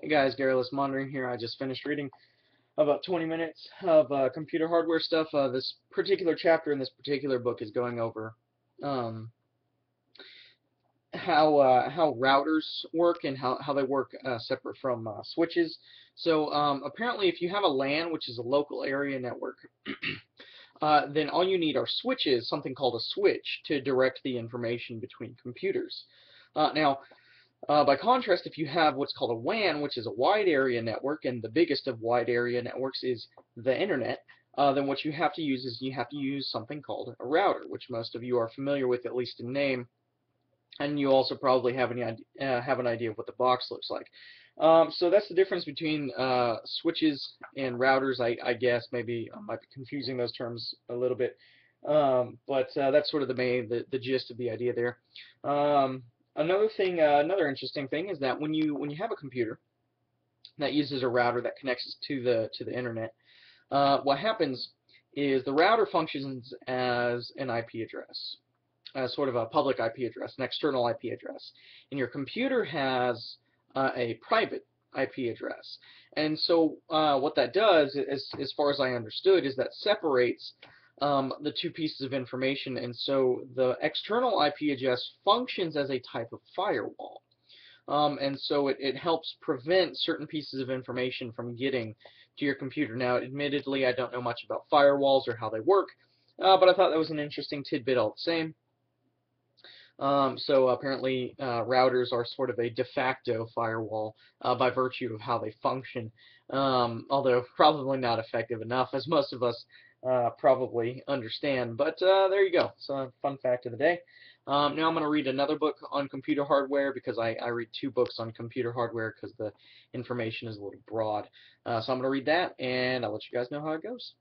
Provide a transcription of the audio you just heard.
Hey guys, Garrulous Monitoring here. I just finished reading about 20 minutes of computer hardware stuff. This particular chapter in this particular book is going over um, how routers work and how they work separate from switches. So apparently, if you have a LAN, which is a local area network, then all you need are switches, something called a switch, to direct the information between computers. Now, by contrast, if you have what's called a WAN, which is a wide area network, and the biggest of wide area networks is the internet, then what you have to use is you have to use something called a router, which most of you are familiar with, at least in name, and you also probably have an idea of what the box looks like. So that's the difference between switches and routers. I guess maybe I might be confusing those terms a little bit, but that's sort of the gist of the idea there. Another thing, another interesting thing is that when you have a computer that uses a router that connects to the internet, what happens is the router functions as an IP address, as sort of a public IP address, an external IP address, and your computer has a private IP address. And so what that does, as far as I understood, is that separates the two pieces of information, and so the external IP address functions as a type of firewall. And so it helps prevent certain pieces of information from getting to your computer. Now, admittedly, I don't know much about firewalls or how they work, but I thought that was an interesting tidbit all the same. So apparently, routers are sort of a de facto firewall by virtue of how they function, although probably not effective enough, as most of us probably understand. But there you go. So, fun fact of the day. Now I'm going to read another book on computer hardware because I read two books on computer hardware because the information is a little broad. So I'm going to read that, and I'll let you guys know how it goes.